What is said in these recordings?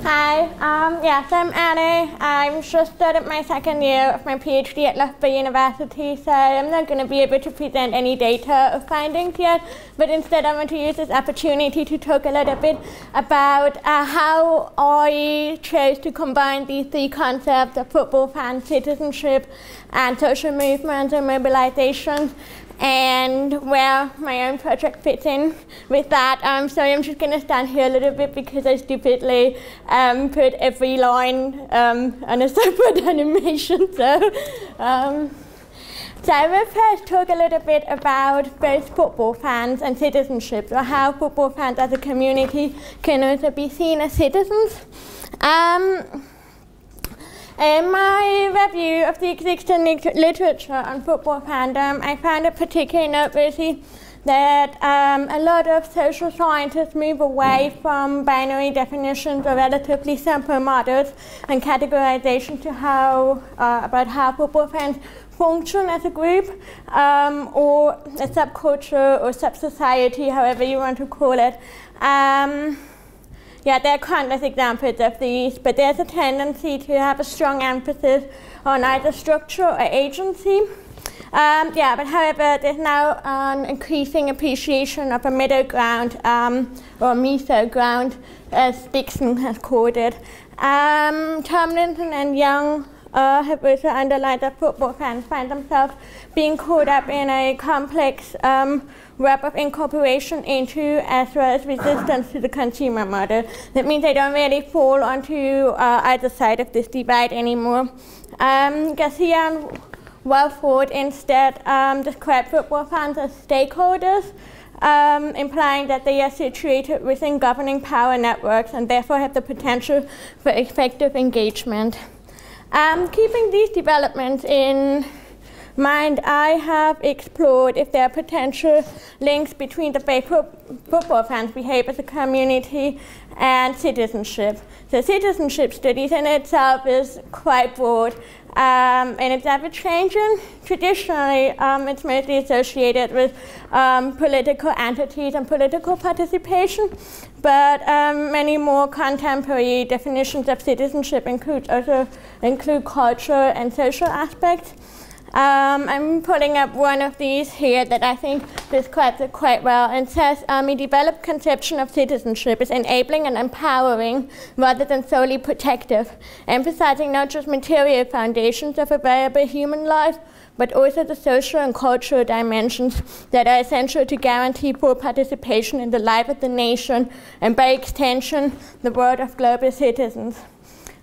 Hi, yes, I'm Annie. I've just started my second year of my PhD at Loughborough University, so I'm not going to be able to present any data or findings yet, but instead I want to use this opportunity to talk a little bit about how I chose to combine these three concepts of football fan citizenship and social movements and mobilizations, and where my own project fits in with that. So I'm just going to stand here a little bit because I stupidly put every line on a separate animation. So I will first talk a little bit about both football fans and citizenship, or how football fans as a community can also be seen as citizens. In my review of the existing literature on football fandom, I found it particularly noteworthy that a lot of social scientists move away from binary definitions or relatively simple models and categorization to about how football fans function as a group, or a subculture or sub-society, however you want to call it. Yeah, there are countless examples of these, but there's a tendency to have a strong emphasis on either structure or agency. But however, there's now an increasing appreciation of a middle ground, or meso ground, as Dixon has called it. Tomlinson and Young have also underlined that football fans find themselves being caught up in a complex web of incorporation into as well as resistance to the consumer model. That means they don't really fall onto either side of this divide anymore. Garcia and Welford instead describe football fans as stakeholders, implying that they are situated within governing power networks and therefore have the potential for effective engagement. Keeping these developments in mind, I have explored if there are potential links between the way football fans behave as a community and citizenship. So citizenship studies in itself is quite broad, and it's ever-changing. Traditionally, it's mostly associated with political entities and political participation, but many more contemporary definitions of citizenship include culture and social aspects. I'm pulling up one of these here that I think describes it quite well, and says a developed conception of citizenship is enabling and empowering rather than solely protective, emphasizing not just material foundations of a viable human life, but also the social and cultural dimensions that are essential to guarantee full participation in the life of the nation, and by extension, the world of global citizens.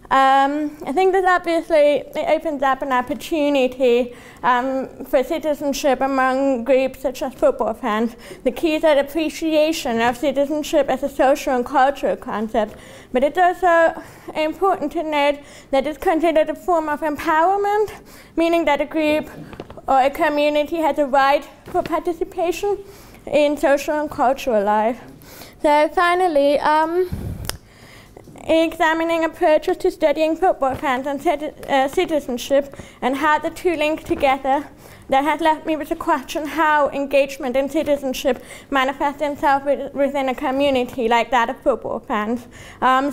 I think this obviously opens up an opportunity for citizenship among groups such as football fans. The key is that appreciation of citizenship as a social and cultural concept, but it's also important to note that it's considered a form of empowerment, meaning that a group or a community has a right for participation in social and cultural life. So finally, examining approaches to studying football fans and citizenship and how the two link together, that has left me with the question how engagement in citizenship manifests itself within a community like that of football fans,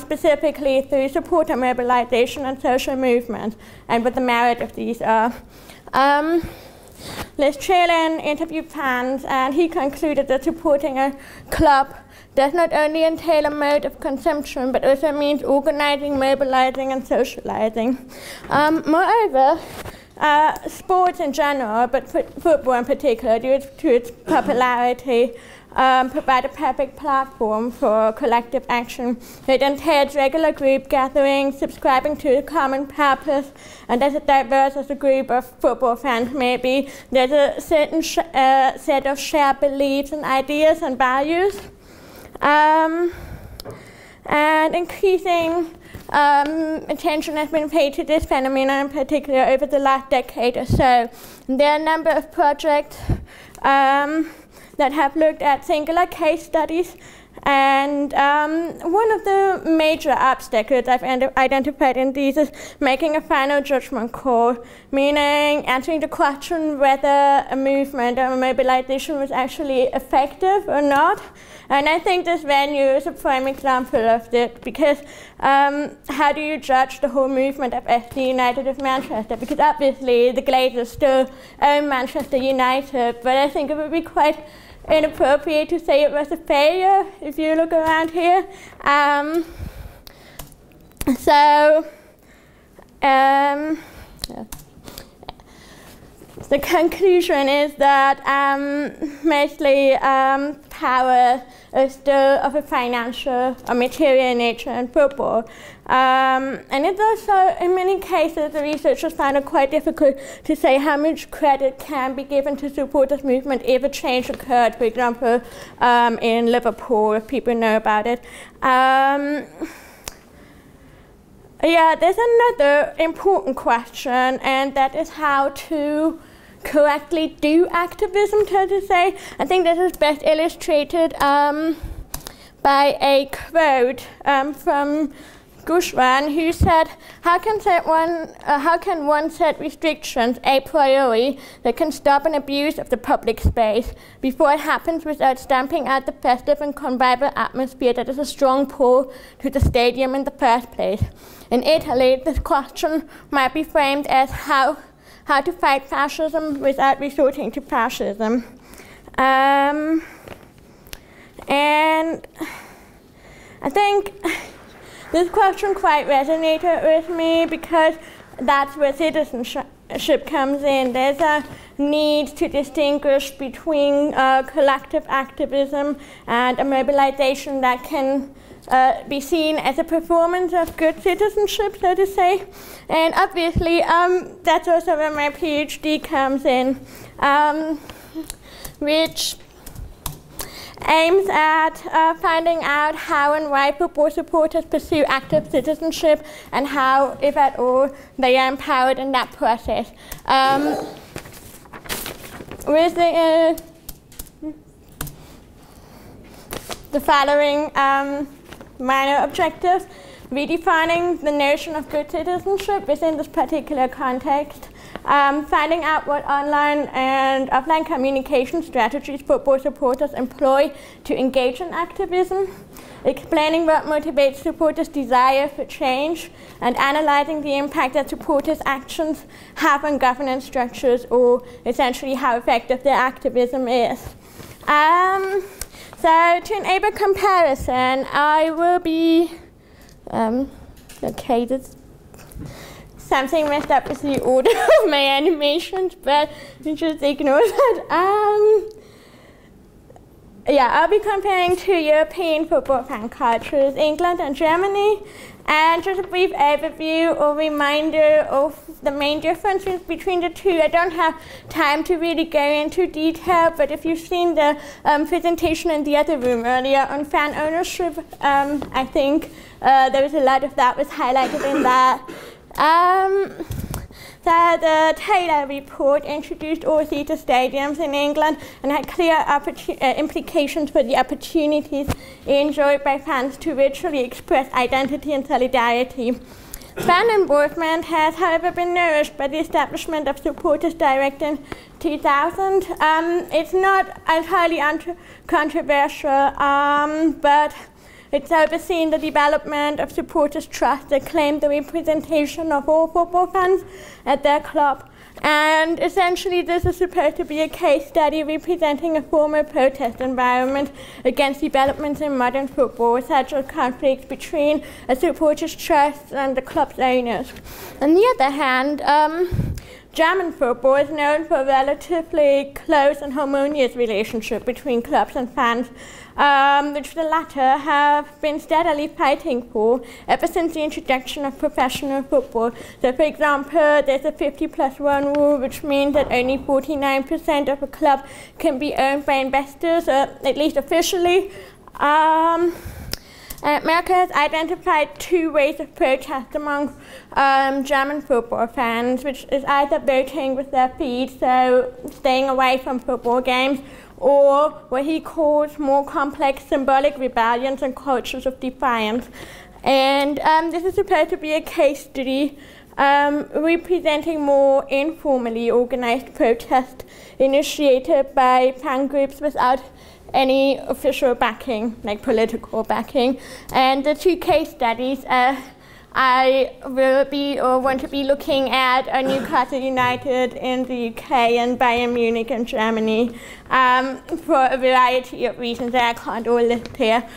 specifically through support and mobilization and social movement, and what the merit of these are. Les Chalin interviewed fans, and he concluded that supporting a club does not only entail a mode of consumption, but also means organizing, mobilizing, and socializing. Moreover, sports in general, but football in particular, due to its popularity, provide a perfect platform for collective action. It entails regular group gatherings, subscribing to a common purpose, and as diverse as a group of football fans may be, there's a certain set of shared beliefs and ideas and values. And increasing attention has been paid to this phenomenon in particular over the last decade or so. There are a number of projects that have looked at singular case studies And one of the major obstacles I've identified in these is making a final judgment call, meaning answering the question whether a movement or a mobilization was actually effective or not. And I think this venue is a prime example of it, because how do you judge the whole movement of SD United of Manchester? Because obviously the Glazers still own Manchester United, but I think it would be quite inappropriate to say it was a failure if you look around here. The conclusion is that mostly power is still of a financial or material nature in football. And it's also, in many cases, the researchers found it quite difficult to say how much credit can be given to supporters movement if a change occurred, for example, in Liverpool, if people know about it. Yeah, there's another important question, and that is how to correctly do activism, so to say. I think this is best illustrated by a quote from Gushwan, who said, how can one set restrictions a priori that can stop an abuse of the public space before it happens without stamping out the festive and convivial atmosphere that is a strong pull to the stadium in the first place? In Italy, this question might be framed as how to fight fascism without resorting to fascism. And I think this question quite resonated with me, because that's where citizenship comes in. There's a need to distinguish between collective activism and a mobilization that can be seen as a performance of good citizenship, so to say. And obviously, that's also where my PhD comes in, which aims at finding out how and why football supporters pursue active citizenship, and how, if at all, they are empowered in that process. With the following minor objectives: redefining the notion of good citizenship within this particular context, finding out what online and offline communication strategies football supporters employ to engage in activism, explaining what motivates supporters' desire for change, and analyzing the impact that supporters' actions have on governance structures, or essentially how effective their activism is. So to enable comparison, I will be, okay, this something messed up with the order of my animations, but you just ignore that. Yeah, I'll be comparing two European football fan cultures, England and Germany, and just a brief overview or reminder of the main differences between the two. I don't have time to really go into detail, but if you've seen the presentation in the other room earlier on fan ownership, I think there was a lot of that was highlighted in that. So the Taylor report introduced all theatre stadiums in England and had clear implications for the opportunities enjoyed by fans to virtually express identity and solidarity. Fan involvement has, however, been nourished by the establishment of Supporters Direct in 2000. It's not entirely controversial, but it's overseen the development of supporters' trust that claim the representation of all football fans at their club. And essentially, this is supposed to be a case study representing a former protest environment against developments in modern football, such as conflicts between a supporters' trust and the club's owners. On the other hand, German football is known for a relatively close and harmonious relationship between clubs and fans, which the latter have been steadily fighting for ever since the introduction of professional football. So, for example, there's a 50+1 rule, which means that only 49% of a club can be owned by investors, at least officially. Merkel has identified two ways of protest among German football fans, which is either voting with their feet, so staying away from football games, or what he calls more complex symbolic rebellions and cultures of defiance. And this is supposed to be a case study representing more informally organized protest initiated by fan groups without any official backing, like political backing. And the two case studies I will be or want to be looking at are Newcastle United in the UK and Bayern Munich in Germany for a variety of reasons that I can't all list here.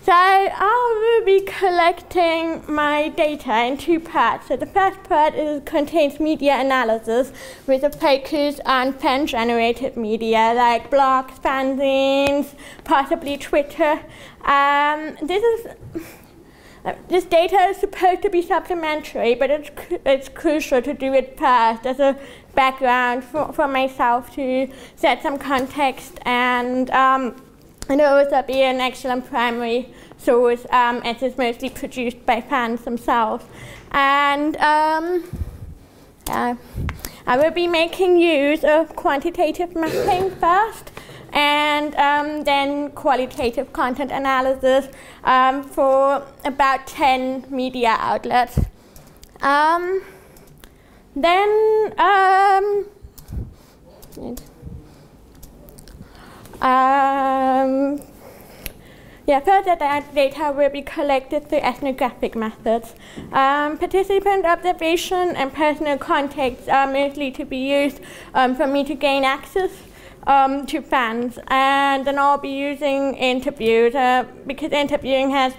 So I will be collecting my data in two parts. So the first part contains media analysis with a focus on fan-generated media like blogs, fanzines, possibly Twitter. This data is supposed to be supplementary, but it's crucial to do it first as a background for myself to set some context and also be an excellent primary source as it's mostly produced by fans themselves. And I will be making use of quantitative mapping first, and then qualitative content analysis for about 10 media outlets. Further data will be collected through ethnographic methods. Participant observation and personal contacts are mostly to be used for me to gain access to fans, and then I'll be using interviews because interviewing has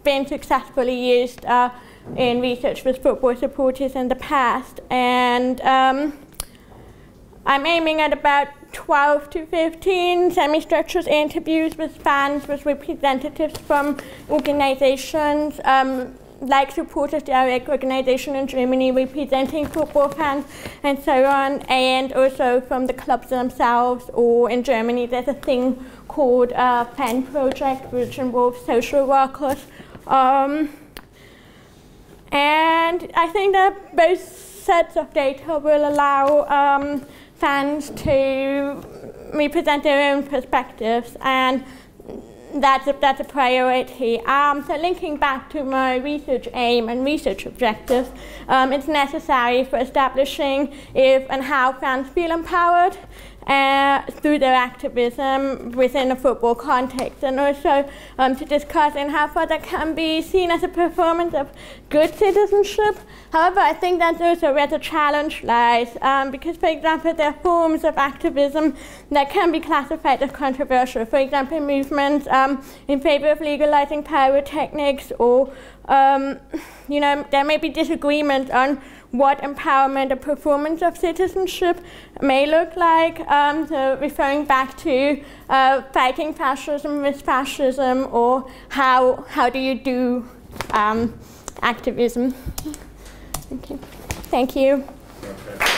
been successfully used in research with football supporters in the past, and I'm aiming at about 12 to 15 semi-structured interviews with fans, with representatives from organizations like Supporters Direct organization in Germany representing football fans and so on, and also from the clubs themselves, or in Germany there's a thing called Fan Project which involves social workers. And I think that both sets of data will allow fans to represent their own perspectives, and that's a priority. So linking back to my research aim and research objectives, it's necessary for establishing if and how fans feel empowered through their activism within a football context, and also to discuss in how far that can be seen as a performance of good citizenship. However, I think that's also where the challenge lies, because, for example, there are forms of activism that can be classified as controversial. For example, movements in favor of legalizing pyrotechnics, or there may be disagreement on what empowerment or performance of citizenship may look like. So referring back to fighting fascism with fascism, or how do you do activism? Okay. Thank you. Okay.